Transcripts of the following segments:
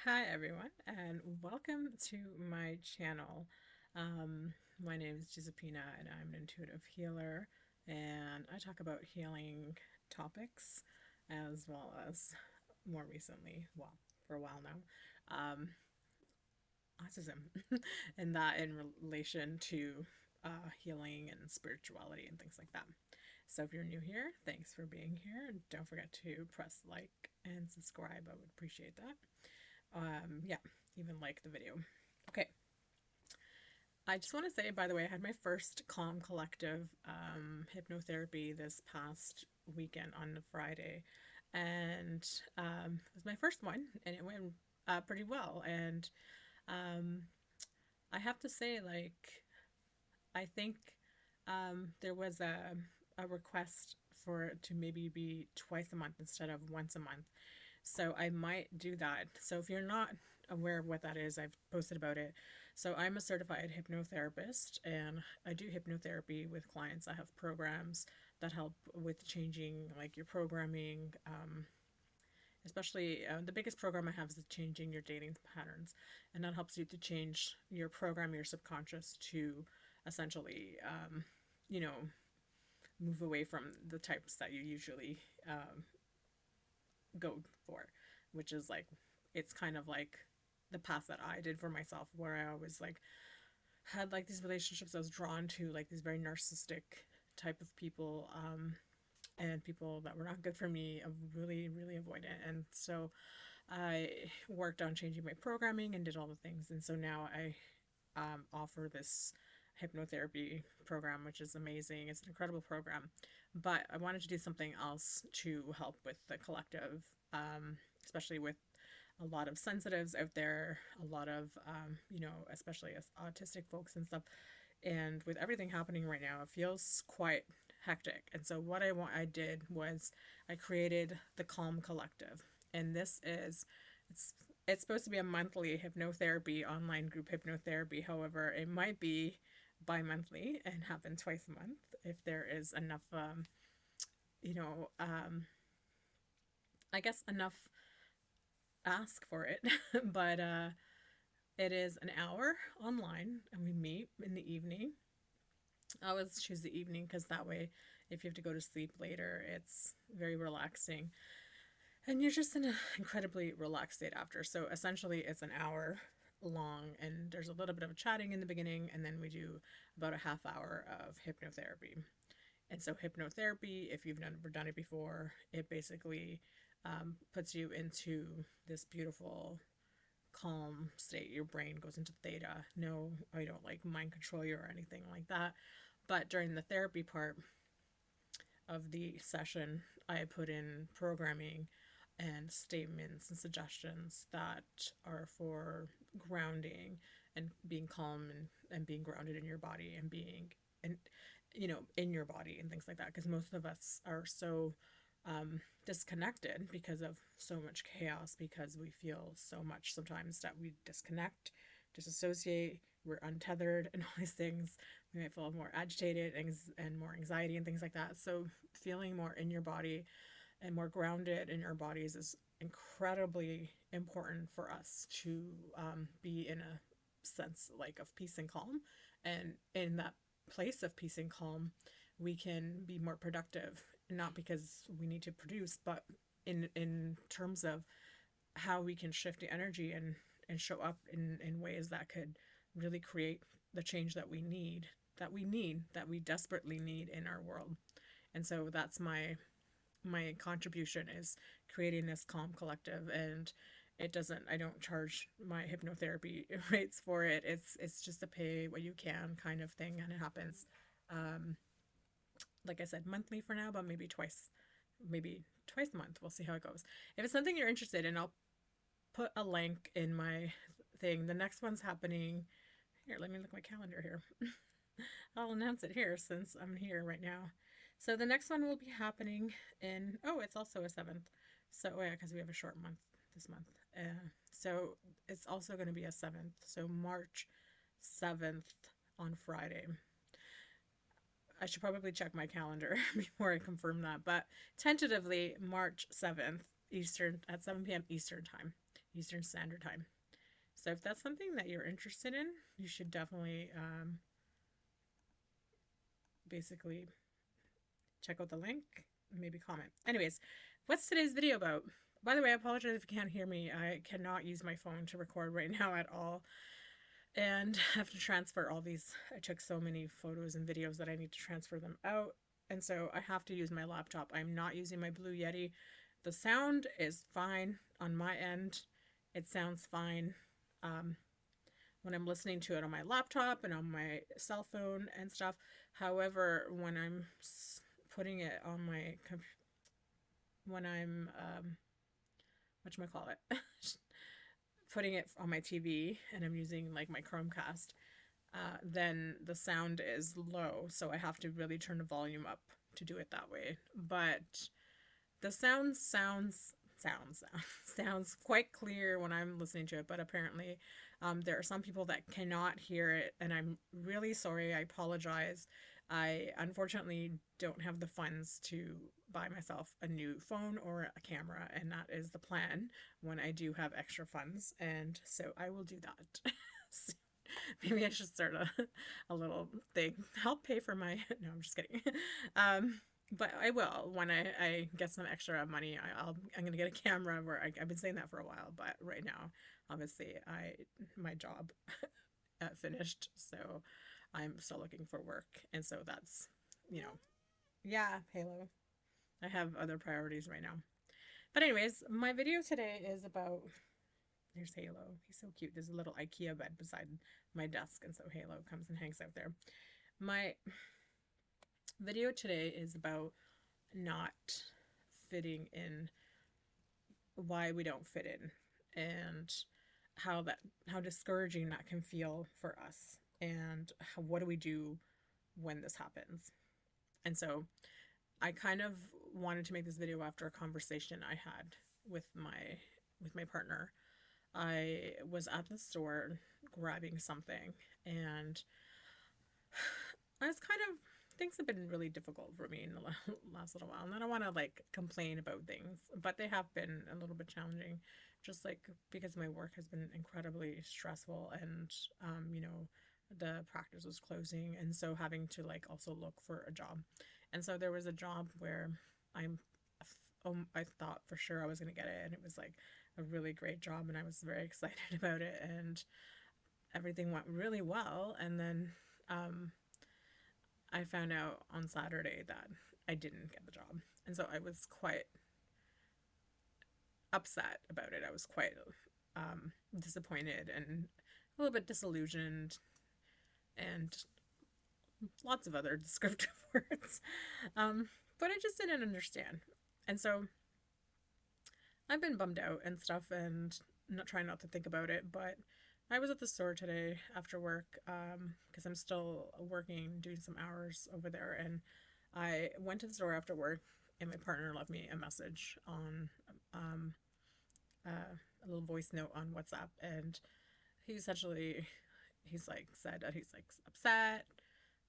Hi everyone, and welcome to my channel. My name is Giuseppina, and I'm an intuitive healer, and I talk about healing topics as well as more recently, well, for a while now, autism, and that in relation to healing and spirituality and things like that. So if you're new here, thanks for being here, and don't forget to press like and subscribe. I would appreciate that. Yeah, even like the video. Okay, I just want to say, by the way, I had my first Calm Collective hypnotherapy this past weekend on the Friday, and it was my first one, and it went pretty well. And um, I have to say, I think there was a request for it to maybe be twice a month instead of once a month. So I might do that. So if you're not aware of what that is, I've posted about it. So I'm a certified hypnotherapist and I do hypnotherapy with clients. I have programs that help with changing like your programming, especially the biggest program I have is changing your dating patterns. And that helps you to change your program, your subconscious to essentially, you know, move away from the types that you usually go for, which is like it's kind of like the path that I did for myself, where I always like had like these relationships. I was drawn to like these very narcissistic type of people, and people that were not good for me. I really avoid it, and so I worked on changing my programming and did all the things, and so now I offer this hypnotherapy program, which is amazing. It's an incredible program. But I wanted to do something else to help with the collective, especially with a lot of sensitives out there, a lot of, especially as autistic folks and stuff. And with everything happening right now, it feels quite hectic. And so what I did was I created the Calm Collective. And it's it's supposed to be a monthly hypnotherapy, online group hypnotherapy. However, it might be bi-monthly and happen twice a month if there is enough, you know, um, I guess enough ask for it. But it is an hour online and we meet in the evening. I always choose the evening because that way, if you have to go to sleep later, it's very relaxing. And you're just in an incredibly relaxed state after. So essentially, it's an hour long, and there's a little bit of chatting in the beginning, and then we do about a half hour of hypnotherapy. And so, hypnotherapy, if you've never done it before, it basically puts you into this beautiful, calm state. Your brain goes into theta. No, I don't like mind control you or anything like that. But during the therapy part of the session, I put in programming and statements and suggestions that are for grounding and being calm and being grounded in your body and being and in your body and things like that, because most of us are so disconnected because of so much chaos, because we feel so much sometimes that we disconnect, disassociate, we're untethered and all these things. We might feel more agitated and more anxiety and things like that. So feeling more in your body and more grounded in our bodies is incredibly important for us to be in a sense like of peace and calm. And in that place of peace and calm, we can be more productive, not because we need to produce, but in terms of how we can shift the energy and show up in ways that could really create the change that we desperately need in our world. And so that's my contribution is creating this calm collective. And I don't charge my hypnotherapy rates for it. It's just a pay what you can kind of thing, and it happens, um, like I said, monthly for now, but maybe twice a month. We'll see how it goes. If it's something you're interested in, I'll put a link in my thing. The next one's happening here. Let me look at my calendar here. I'll announce it here since I'm here right now. So the next one will be happening in, oh, it's also a 7th. So, oh yeah, because we have a short month this month. So it's also going to be a 7th. So March 7th on Friday. I should probably check my calendar before I confirm that. But tentatively, March 7th, Eastern, at 7 p.m. Eastern time. Eastern Standard Time. So if that's something that you're interested in, you should definitely basically check out the link, maybe comment. Anyways, what's today's video about? By the way, I apologize if you can't hear me. I cannot use my phone to record right now at all. And I have to transfer all these. I took so many photos and videos that I need to transfer them out. And so I have to use my laptop. I'm not using my Blue Yeti. The sound is fine on my end. It sounds fine when I'm listening to it on my laptop and on my cell phone and stuff. However, when I'm putting it on my when I'm whatchamacallit, putting it on my TV and I'm using like my Chromecast, then the sound is low, so I have to really turn the volume up to do it that way. But the sounds quite clear when I'm listening to it, but apparently there are some people that cannot hear it, and I'm really sorry. I apologize. I unfortunately don't have the funds to buy myself a new phone or a camera, and that is the plan when I do have extra funds, and so I will do that. So maybe I should start a little thing. Help pay for my. No, I'm just kidding. But I will when I get some extra money. I'm gonna get a camera. Where I've been saying that for a while, but right now, obviously, my job finished, so I'm still looking for work, and so that's you know yeah, Halo. I have other priorities right now. But anyways, my video today is about. There's Halo. He's so cute. There's a little IKEA bed beside my desk, and so Halo comes and hangs out there. My video today is about not fitting in, why we don't fit in, and how discouraging that can feel for us, and what do we do when this happens. And so I kind of wanted to make this video after a conversation I had with my partner. I was at the store grabbing something, and I was kind of things have been really difficult for me in the last little while, and I don't want to like complain about things, but they have been a little bit challenging, just like because my work has been incredibly stressful, and the practice was closing, and so having to like also look for a job, and so there was a job where I'm. I thought for sure I was going to get it, and it was like a really great job, and I was very excited about it, and everything went really well. And then I found out on Saturday that I didn't get the job. And so I was quite upset about it. I was quite disappointed and a little bit disillusioned and lots of other descriptive words. But I just didn't understand. And so I've been bummed out and stuff and not trying not to think about it. But I was at the store today after work because I'm still working, doing some hours over there. And I went to the store after work, and my partner left me a message on a little voice note on WhatsApp. And he essentially, he's like said that he's like upset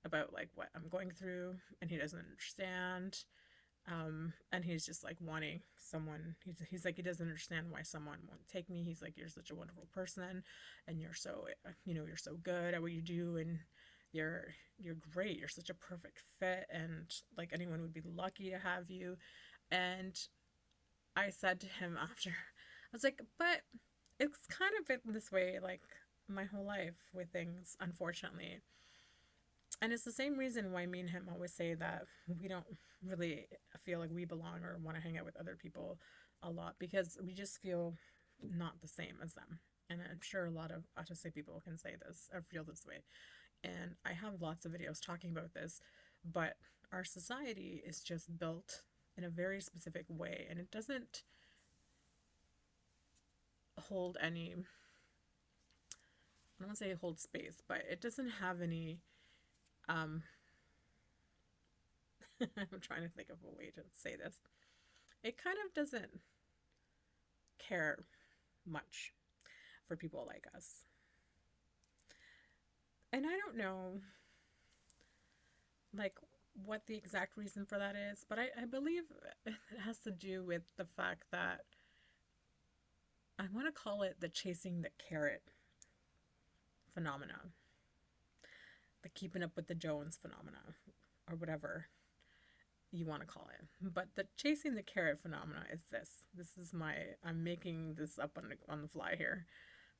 about like what I'm going through, and he doesn't understand. And he's just like wanting someone. He's like he doesn't understand why someone won't take me. He's like, you're such a wonderful person, and you're so you're so good at what you do, and you're great. You're such a perfect fit, and like anyone would be lucky to have you. And I said to him after, I was like, but it's kind of been this way like my whole life with things, unfortunately. And it's the same reason why me and him always say that we don't really feel like we belong or want to hang out with other people a lot, because we just feel not the same as them. And I'm sure a lot of autistic people can say this or feel this way. And I have lots of videos talking about this, but our society is just built in a very specific way, and it doesn't hold any, I don't want to say hold space, but it doesn't have any um I'm trying to think of a way to say this. It kind of doesn't care much for people like us. And I don't know like what the exact reason for that is, but I believe it has to do with the fact that I want to call it the chasing the carrot phenomena, the keeping up with the Jones phenomena, or whatever you want to call it. But the chasing the carrot phenomena is this. This is my, I'm making this up on the fly here.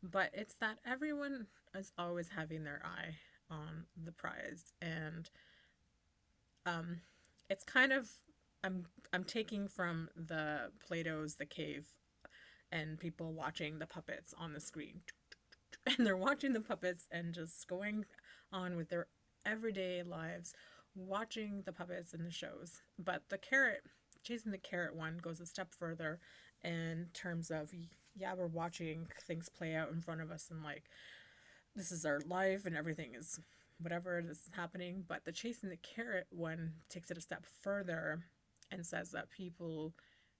But it's that everyone is always having their eye on the prize. And um, it's kind of, I'm taking from the Plato's The Cave and people watching the puppets on the screen. And they're watching the puppets and just going on with their everyday lives, watching the puppets in the shows. But the carrot, chasing the carrot one goes a step further in terms of, yeah, we're watching things play out in front of us and like, this is our life and everything is whatever this is happening. But the chasing the carrot one takes it a step further and says that people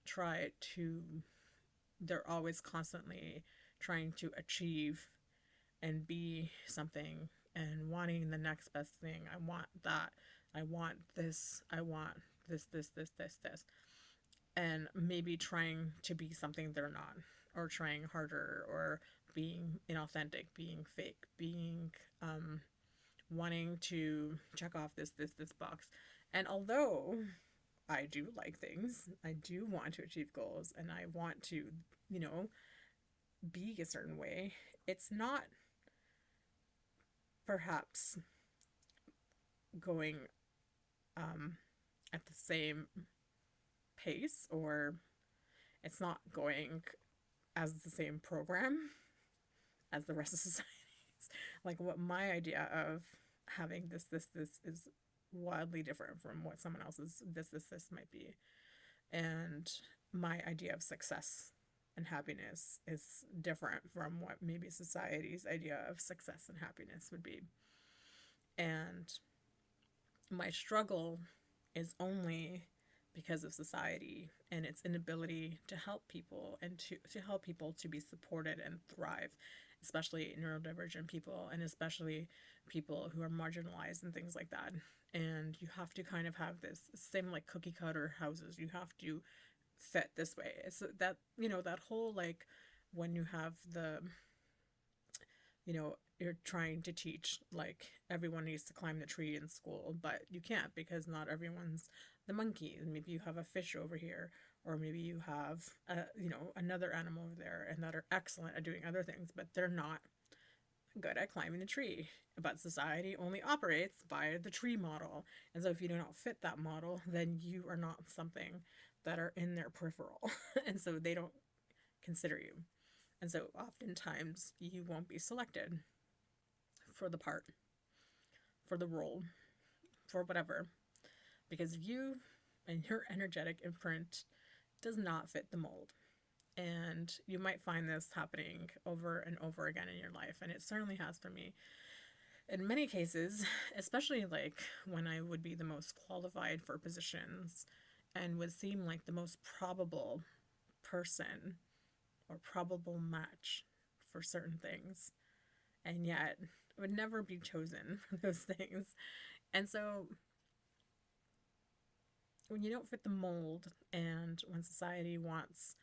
try to, they're always constantly trying to achieve and be something and wanting the next best thing. I want that. I want this. I want this. And maybe trying to be something they're not, or trying harder, or being inauthentic, being fake, being wanting to check off this box. And although I do like things, I do want to achieve goals, and I want to, you know, be a certain way, it's not perhaps going um, at the same pace, or it's not going as the same program as the rest of society. Like what my idea of having this is wildly different from what someone else's this might be. And my idea of success and happiness is different from what maybe society's idea of success and happiness would be. And my struggle is only because of society and its inability to help people and to help people to be supported and thrive, especially neurodivergent people and especially people who are marginalized and things like that. And you have to kind of have this same like cookie cutter houses. You have to fit this way. It's that, you know, that whole like when you have the, you know, you're trying to teach like everyone needs to climb the tree in school, but you can't because not everyone's the monkey. Maybe you have a fish over here, or maybe you have you know, another animal over there, and that are excellent at doing other things, but they're not good at climbing the tree. But society only operates by the tree model, and so if you do not fit that model, then you are not something that are in their peripheral, and so they don't consider you. And so oftentimes you won't be selected for the part, for the role, for whatever, because you and your energetic imprint does not fit the mold. And you might find this happening over and over again in your life. And it certainly has for me. In many cases, especially like when I would be the most qualified for positions and would seem like the most probable person or probable match for certain things, and yet would never be chosen for those things. And so when you don't fit the mold, and when society wants,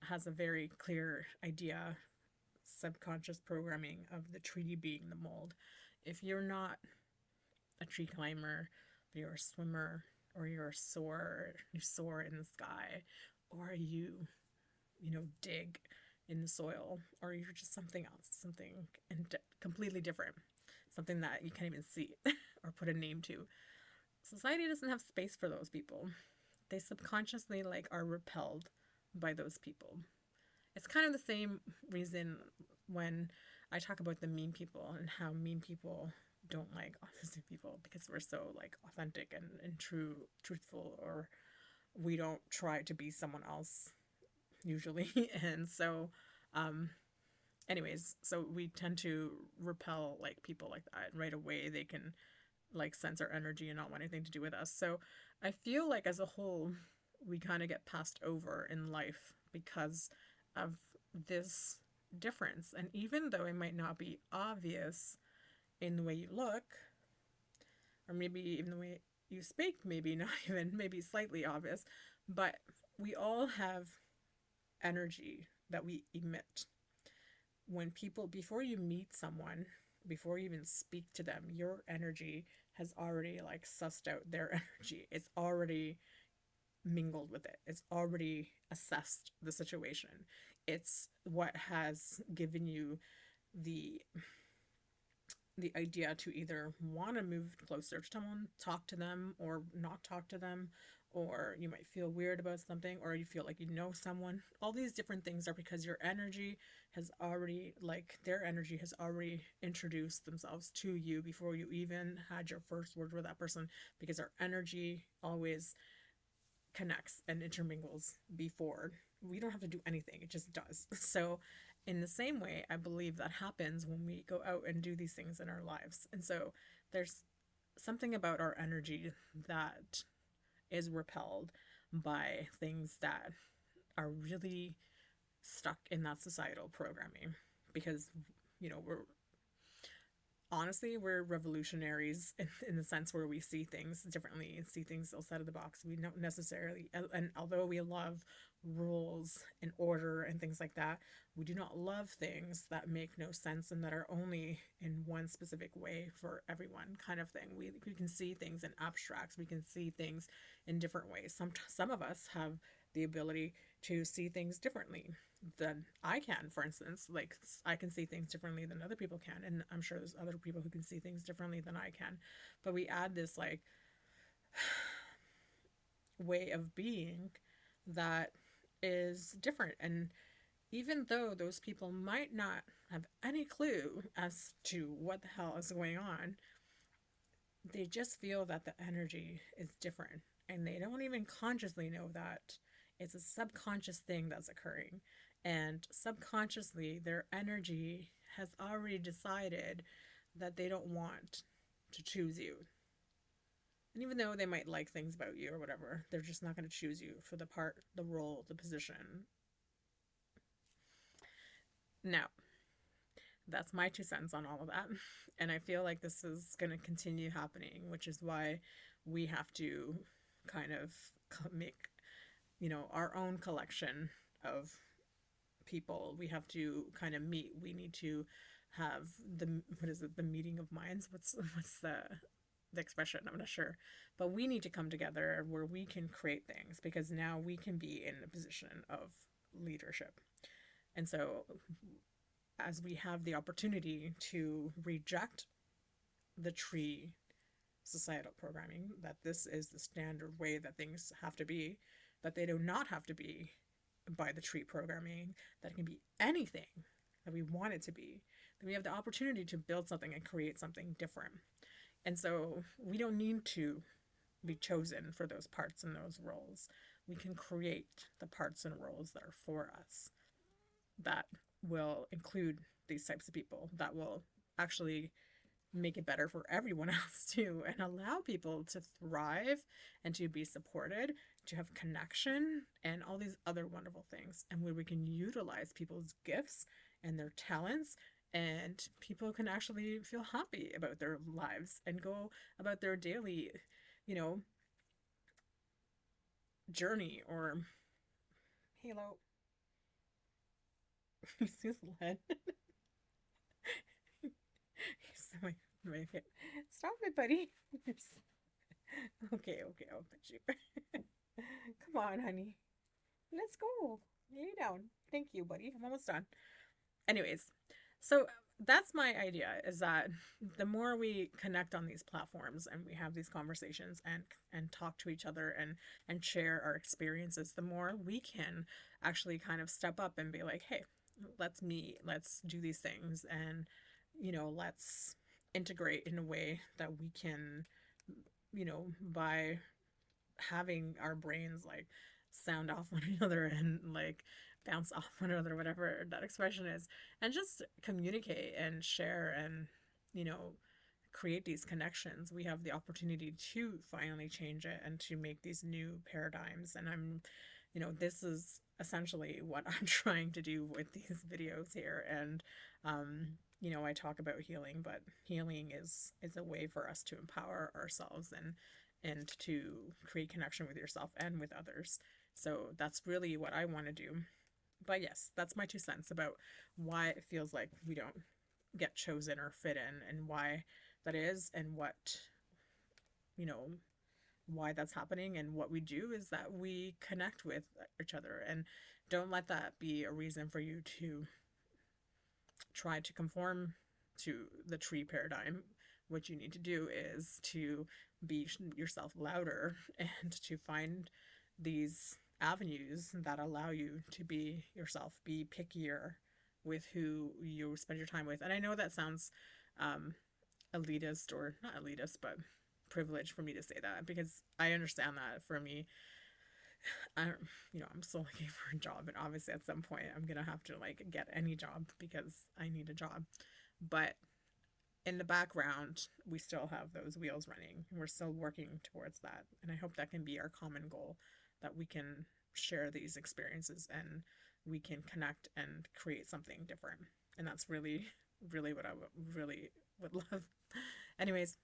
has a very clear idea, subconscious programming of the tree being the mold, if you're not a tree climber, but you're a swimmer, or you're a soarer, you soar in the sky, or you know, dig in the soil, or you're just something else, something completely different, something that you can't even see or put a name to. Society doesn't have space for those people. They subconsciously like are repelled by those people. It's kind of the same reason when I talk about the mean people and how mean people don't like autistic people, because we're so like authentic and truthful, or we don't try to be someone else usually. And so anyways, so we tend to repel like people like that right away. They can like sense our energy and not want anything to do with us. So I feel like as a whole, we kind of get passed over in life because of this difference. And even though it might not be obvious in the way you look, or maybe even the way you speak, maybe not even, maybe slightly obvious, but we all have energy that we emit. When people, before you meet someone, before you even speak to them, your energy has already like sussed out their energy. It's already mingled with it. It's already assessed the situation. It's what has given you the idea to either want to move closer to someone, talk to them, or not talk to them, or you might feel weird about something, or you feel like you know someone. All these different things are because your energy has already, like, their energy has already introduced themselves to you before you even had your first word with that person, because our energy always connects and intermingles before. We don't have to do anything, it just does. So, in the same way, I believe that happens when we go out and do these things in our lives. And so, there's something about our energy that is repelled by things that are really stuck in that societal programming because we're honestly, we're revolutionaries in the sense where we see things differently and see things outside of the box. We don't necessarily, and although we love rules and order and things like that, we do not love things that make no sense and that are only in one specific way for everyone, kind of thing. We can see things in abstracts, we can see things in different ways. Some of us have the ability to see things differently than I can, for instance. Like, I can see things differently than other people can, and I'm sure there's other people who can see things differently than I can. But we add this like way of being that is different. And even though those people might not have any clue as to what the hell is going on, they just feel that the energy is different. And they don't even consciously know that. It's a subconscious thing that's occurring. And subconsciously, their energy has already decided that they don't want to choose you. And even though they might like things about you or whatever, they're just not going to choose you for the part, the role, the position. Now, that's my 2 cents on all of that. And I feel like this is going to continue happening, which is why we have to kind of make, our own collection of people. We have to kind of meet. We need to have what is it, the meeting of minds? What's the expression? I'm not sure. But we need to come together where we can create things because now we can be in a position of leadership. And so as we have the opportunity to reject the tree societal programming, that this is the standard way that things have to be, that they do not have to be by the tree programming, that it can be anything that we want it to be, then we have the opportunity to build something and create something different. And so we don't need to be chosen for those parts and those roles. We can create the parts and roles that are for us, that will include these types of people, that will actually make it better for everyone else too, and allow people to thrive and to be supported, to have connection and all these other wonderful things, and where we can utilize people's gifts and their talents, and people can actually feel happy about their lives and go about their daily, you know, journey. Or halo. You see his head? He's my favorite. Stop it, buddy. Okay, okay, I'll put you. Come on, honey. Let's go. Lay down. Thank you, buddy. I'm almost done. Anyways, so that's my idea, is that the more we connect on these platforms and we have these conversations and talk to each other and share our experiences, the more we can actually kind of step up and be like, hey, let's meet, let's do these things, and let's integrate in a way that we can, by having our brains like sound off one another and like bounce off one another, whatever that expression is, and just communicate and share and, you know, create these connections, we have the opportunity to finally change it and to make these new paradigms. And this is essentially what I'm trying to do with these videos here. And, I talk about healing, but healing is a way for us to empower ourselves and to create connection with yourself and with others. So that's really what I want to do. But yes, that's my 2 cents about why it feels like we don't get chosen or fit in, and why that is, and what, you know, why that's happening. And what we do is that we connect with each other, and don't let that be a reason for you to try to conform to the tree paradigm. What you need to do is to be yourself louder and to find these avenues that allow you to be yourself, be pickier with who you spend your time with. And I know that sounds um, elitist, or not elitist, but privileged for me to say that, because I understand that for me, I don't, I'm still looking for a job, and obviously at some point I'm gonna have to like get any job because I need a job. But in the background, we still have those wheels running, and we're still working towards that. And I hope that can be our common goal, that we can share these experiences and we can connect and create something different. And that's really, really what I really would love. Anyways,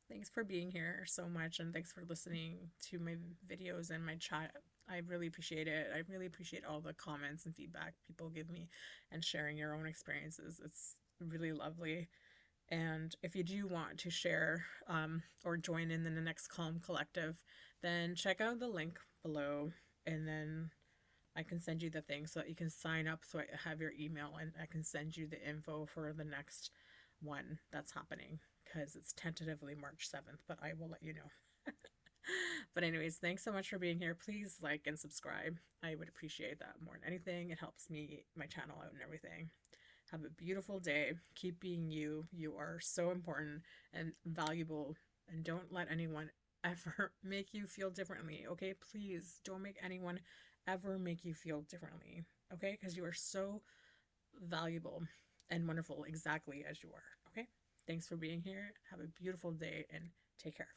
thanks for being here so much, and thanks for listening to my videos and my chat. I really appreciate it. I really appreciate all the comments and feedback people give me, and sharing your own experiences. It's really lovely. And if you do want to share or join in the Next Calm Collective, then check out the link below, and then I can send you the thing so that you can sign up, so I have your email and I can send you the info for the next one that's happening, because it's tentatively March 7th, but I will let you know. But anyways, thanks so much for being here. Please like and subscribe. I would appreciate that more than anything. It helps me, my channel out and everything. Have a beautiful day. Keep being you. You are so important and valuable, and don't let anyone ever make you feel differently, okay? Please don't make anyone ever make you feel differently, okay? Because you are so valuable and wonderful exactly as you are, okay? Thanks for being here. Have a beautiful day and take care.